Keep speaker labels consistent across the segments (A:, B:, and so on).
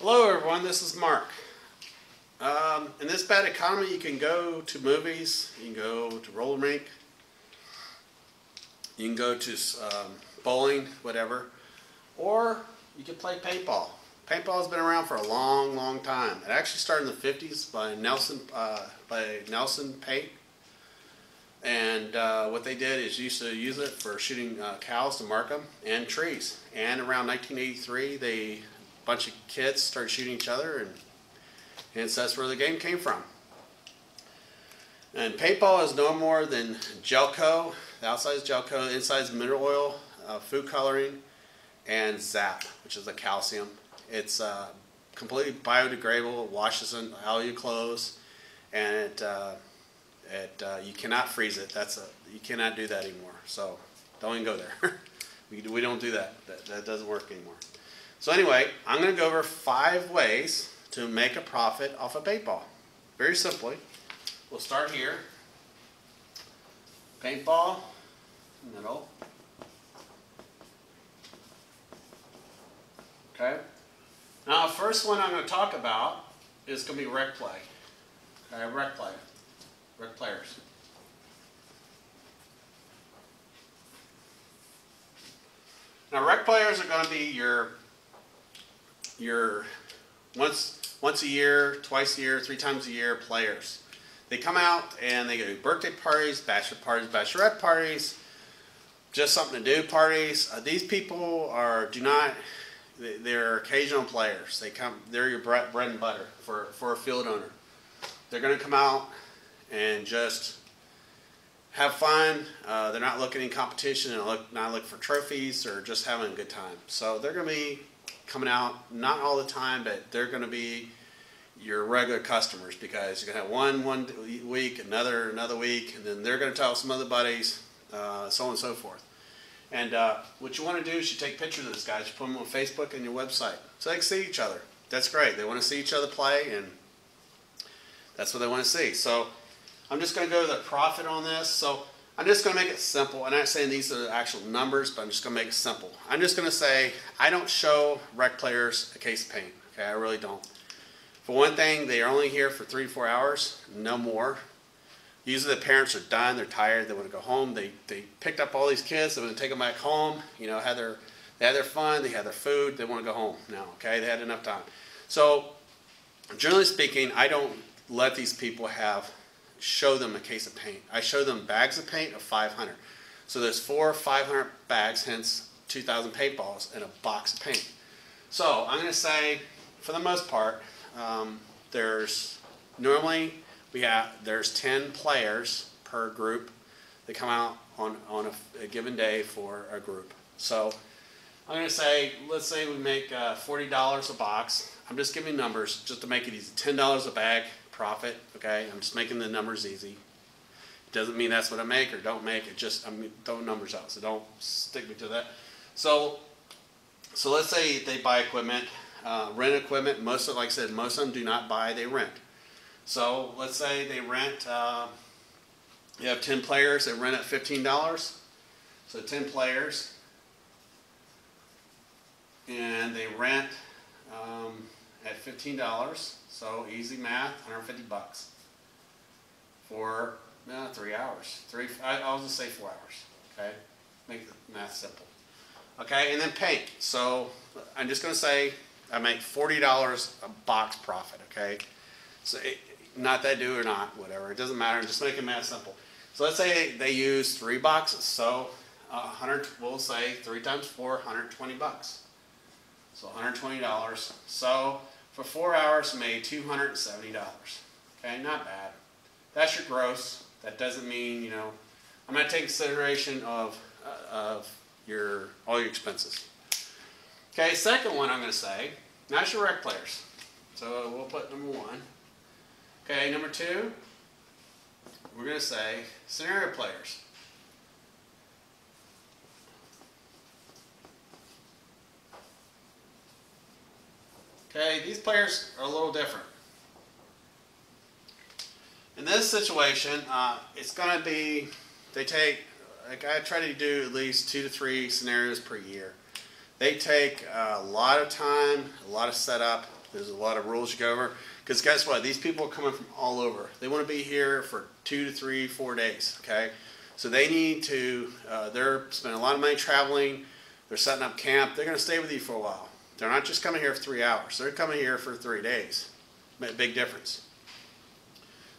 A: Hello everyone, this is Mark. In this bad economy, you can go to movies, you can go to roller rink, you can go to bowling, whatever, or you can play paintball. Paintball has been around for a long, long time. It actually started in the 50s by Nelson Paint. And what they did is used to use it for shooting cows to mark them and trees. And around 1983, a bunch of kids started shooting each other, and so that's where the game came from. And paintball is no more than gel coat. The outside is gel coat, the inside is mineral oil, food coloring, and zap, which is the calcium. It's completely biodegradable. It washes in all your clothes, and you cannot freeze it. You cannot do that anymore. So don't even go there. we don't do that. That doesn't work anymore. So anyway, I'm going to go over 5 ways to make a profit off of paintball. Very simply, we'll start here. Paintball, middle. Okay. Now, the first one I'm going to talk about is going to be rec play. Okay, rec players. Now, rec players are going to be your once a year, twice a year, 3 times a year players. They come out and they go to birthday parties, bachelor parties, bachelorette parties, just something to do parties. These people they're occasional players. They're your bread and butter for a field owner. They're going to come out and just have fun. They're not looking in competition and not looking for trophies or just having a good time. So they're going to be coming out, not all the time, but they're going to be your regular customers, because you're going to have one week, another week, and then they're going to tell some other buddies, so on and so forth. And what you want to do is you take pictures of these guys, you put them on Facebook and your website, so they can see each other. That's great. They want to see each other play, and that's what they want to see. So I'm just going to go to the profit on this. So I'm just going to make it simple. I'm not saying these are the actual numbers, but I'm just going to make it simple. I'm just going to say I don't show rec players a case of paint. Okay, I really don't. For one thing, they are only here for 3 to 4 hours, no more. Usually the parents are done, they're tired, they want to go home. They picked up all these kids, they want to take them back home. You know, they had their fun, they had their food, they want to go home now. Okay, they had enough time. So generally speaking, I don't let these people show them a case of paint. I show them bags of paint of 500. So there's 400 or 500 bags, hence 2,000 paintballs in a box of paint. So I'm going to say, for the most part, there's 10 players per group that come out on a given day for a group. So I'm going to say, let's say we make $40 a box. I'm just giving numbers just to make it easy. $10 a bag profit. Okay, I'm just making the numbers easy. It doesn't mean that's what I make or don't make. I'm throwing numbers out, so don't stick me to that. So let's say they buy equipment, rent equipment. Like I said, most of them do not buy, they rent. So let's say they rent, you have 10 players, they rent at $15. So 10 players, and they rent at $15. So easy math, $150 for 3 hours. I'll just say 4 hours. Okay, make the math simple. Okay, and then paint. So I'm just going to say I make $40 a box profit. Okay, so not that I do or not, whatever. It doesn't matter. I'm just making math simple. So let's say they use 3 boxes. So we'll say 3 times 4, $120. So $120. So for 4 hours, made $270. Okay, not bad. That's your gross. That doesn't mean, I'm not taking consideration of all your expenses. Okay, second one I'm going to say, that's your rec players. So we'll put number 1. Okay, number 2, we're going to say scenario players. Okay, these players are a little different. In this situation, it's going to be, I try to do at least 2 to 3 scenarios per year. They take a lot of time, a lot of setup, There's a lot of rules you go over. Because guess what? These people are coming from all over. They want to be here for 2 to 3, 4 days. Okay, so they need to. They're spending a lot of money traveling. They're setting up camp. They're going to stay with you for a while. They're not just coming here for 3 hours. They're coming here for 3 days. Big difference.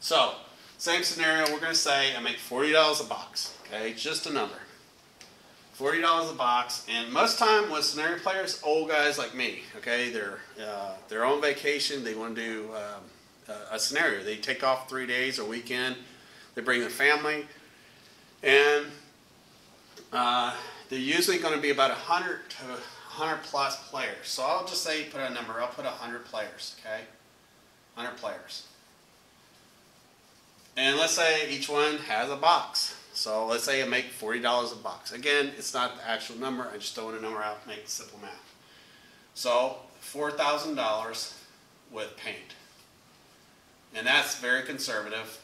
A: So, same scenario. We're going to say I make $40 a box. Okay, just a number. $40 a box, and most time with scenario players, old guys like me, okay, they're on vacation, they want to do a scenario. They take off 3 days or weekend, they bring their family, and they're usually going to be about 100 to 100 plus players. So I'll just say, put a number, I'll put 100 players, okay, 100 players. And let's say each one has a box. So let's say I make $40 a box. Again, it's not the actual number. I just throw in a number out, make simple math. So $4,000 with paint. And that's very conservative.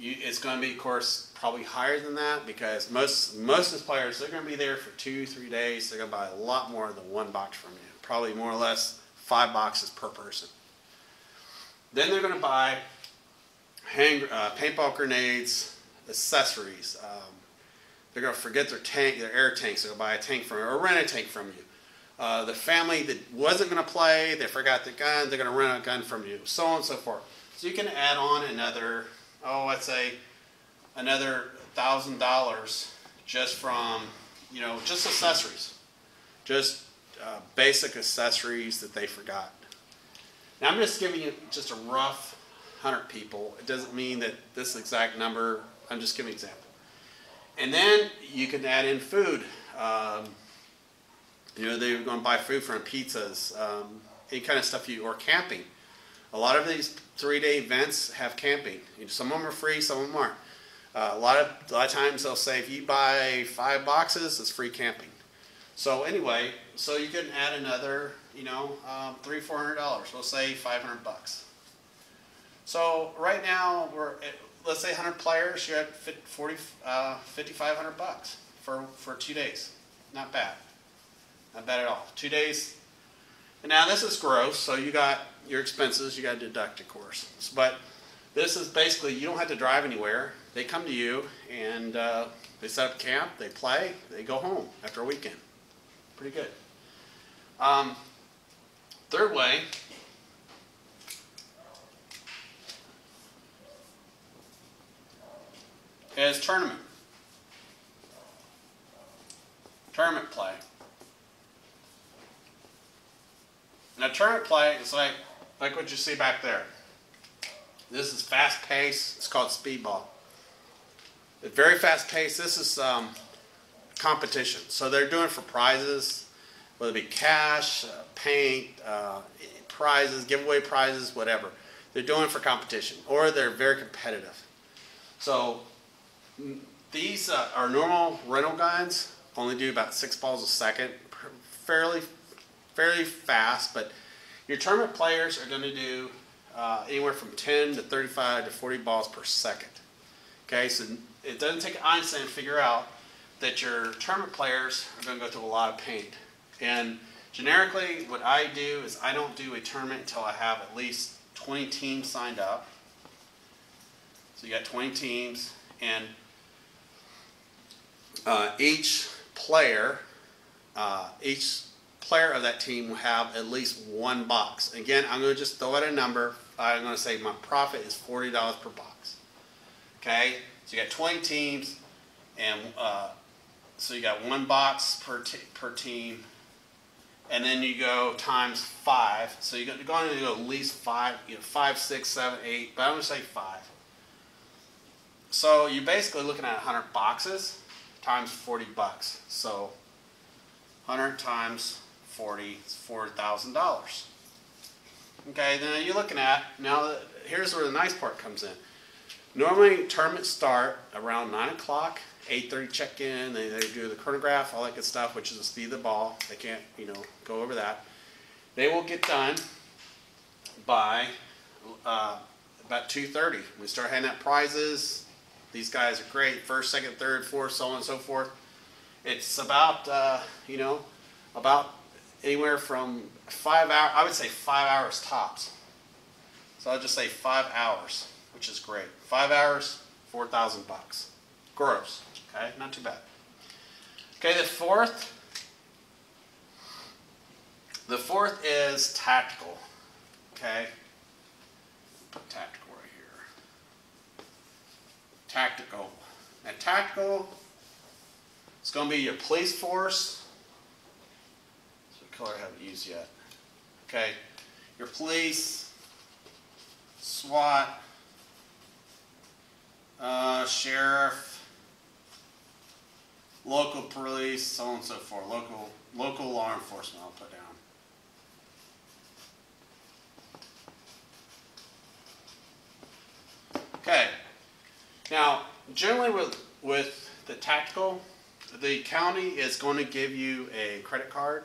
A: It's going to be, of course, probably higher than that because most of the players, they're going to be there for 2, 3 days. They're going to buy a lot more than one box from you. Probably more or less 5 boxes per person. Then they're going to buy paintball grenades, accessories. They're going to forget their air tanks. They'll buy a tank from you or rent a tank from you. The family that wasn't going to play, they forgot the gun, they're going to rent a gun from you, so on and so forth. So you can add on another, let's say another $1,000 just from, just accessories. Just basic accessories that they forgot. Now I'm just giving you just a rough 100 people. It doesn't mean that this exact number. I'm just giving an example. And then you can add in food. They're going to buy food from pizzas, any kind of stuff or camping. A lot of these 3-day events have camping. Some of them are free, some of them aren't. A lot of times they'll say if you buy 5 boxes, it's free camping. So anyway, so you can add another, $300-400. We'll say $500. So right now we're at, let's say 100 players, you're at $5,500 for 2 days. Not bad. Not bad at all. 2 days. And now this is gross, so you got your expenses, you got to deduct, of course. But this is basically, you don't have to drive anywhere. They come to you and they set up camp, they play, they go home after a weekend. Pretty good. Third way is tournament play. Now tournament play is like what you see back there. This is fast paced. It's called speedball. It's very fast paced. This is competition. So they're doing it for prizes, whether it be cash, paint, prizes, giveaway prizes, whatever. They're doing it for competition, or they're very competitive. So these our normal rental guns only do about 6 balls a second, fairly fast. But your tournament players are going to do anywhere from 10 to 35 to 40 balls per second. Okay, so it doesn't take Einstein to figure out that your tournament players are going to go through a lot of paint. And generically, what I do is I don't do a tournament until I have at least 20 teams signed up. So you got 20 teams, and each player of that team will have at least 1 box. Again, I'm going to just throw out a number. I'm going to say my profit is $40 per box. Okay, so you got 20 teams, and so you got 1 box per team, and then you go times 5. So you're going to go at least 5, 5, 6, 7, 8, but I'm going to say 5. So you're basically looking at 100 boxes times $40. So 100 times 40 is $4,000. Okay, then you're looking at, now here's where the nice part comes in. Normally tournaments start around 9 o'clock, 8:30 check in, they do the chronograph, all that good stuff, which is the speed of the ball. They can't, go over that. They will get done by about 2:30. We start handing out prizes. These guys are great, first, second, third, fourth, so on and so forth. It's about, anywhere from 5 hours, I would say 5 hours tops. So I'll just say 5 hours, which is great. 5 hours, $4,000. Gross, okay, not too bad. Okay, the fourth is tactical, okay? Put tactical right here. Tactical. Now tactical, it's going to be your police force. What color I haven't used yet. Okay, your police, SWAT, sheriff, local police, so on and so forth. Local law enforcement I'll put down. Okay. Now, generally with the tactical, the county is going to give you a credit card,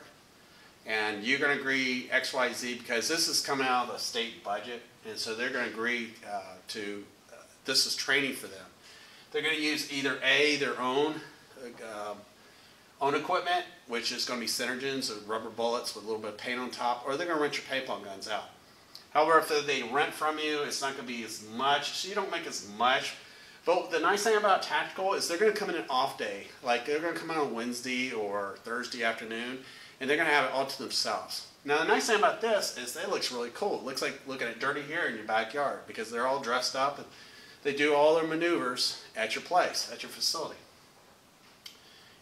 A: and you're going to agree X, Y, Z because this is coming out of the state budget, and so they're going to agree this is training for them. They're going to use either their own equipment, which is going to be Synergens or rubber bullets with a little bit of paint on top, or they're going to rent your paintball guns out. However, if they rent from you, it's not going to be as much, so you don't make as much. But the nice thing about tactical is they're going to come in an off day. Like they're going to come in on Wednesday or Thursday afternoon, and they're going to have it all to themselves. Now the nice thing about this is it looks really cool. It looks like looking at Dirty Harry in your backyard because they're all dressed up and they do all their maneuvers at your place, at your facility.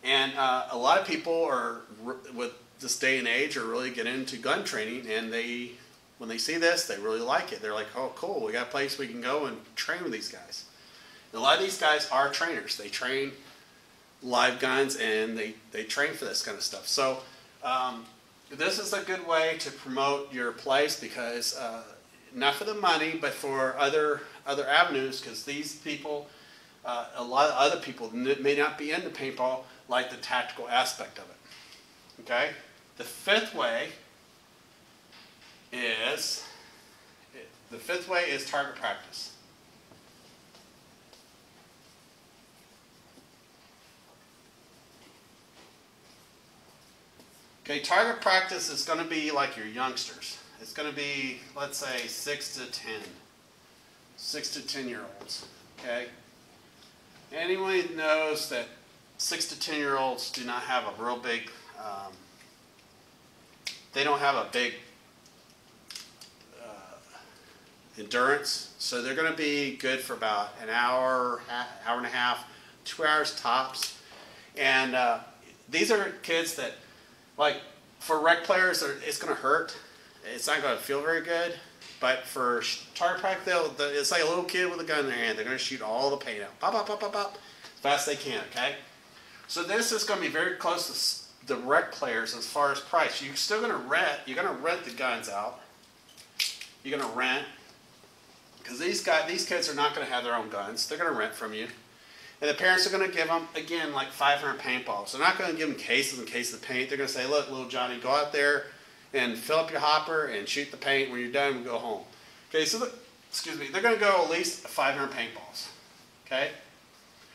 A: And a lot of people are, with this day and age, are really getting into gun training, and when they see this, they really like it. They're like, oh cool, we got a place we can go and train with these guys. A lot of these guys are trainers. They train live guns, and they train for this kind of stuff. So this is a good way to promote your place because not for the money, but for other avenues, because these people, a lot of other people may not be into paintball like the tactical aspect of it. Okay? The fifth way is target practice. Okay, target practice is going to be like your youngsters. It's going to be, let's say, 6 to 10 year olds. Okay? Anyone knows that 6 to 10 year olds do not have a real big, they don't have a big endurance, so they're going to be good for about an hour, hour and a half, 2 hours tops. And these are kids that, like, for rec players, it's going to hurt. It's not going to feel very good. But for target practice, it's like a little kid with a gun in their hand. They're going to shoot all the paint out. Pop, pop, pop, pop, pop, as fast as they can, okay? So this is going to be very close to the rec players as far as price. You're still going to rent. You're going to rent the guns out. You're going to rent. Because these kids are not going to have their own guns. They're going to rent from you. And the parents are going to give them, again, like 500 paintballs. They're not going to give them cases and cases of paint. They're going to say, look, little Johnny, go out there and fill up your hopper and shoot the paint. When you're done, we go home. Okay, so they're going to go at least 500 paintballs. Okay?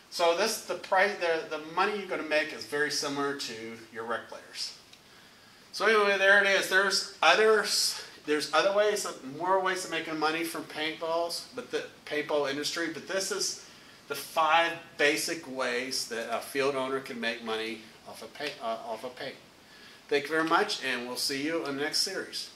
A: So the price, the money you're going to make is very similar to your rec players. So anyway, there it is. There's other ways, more ways of making money from paintballs, but the paintball industry. But this is the 5 basic ways that a field owner can make money off of paint. Thank you very much, and we'll see you in the next series.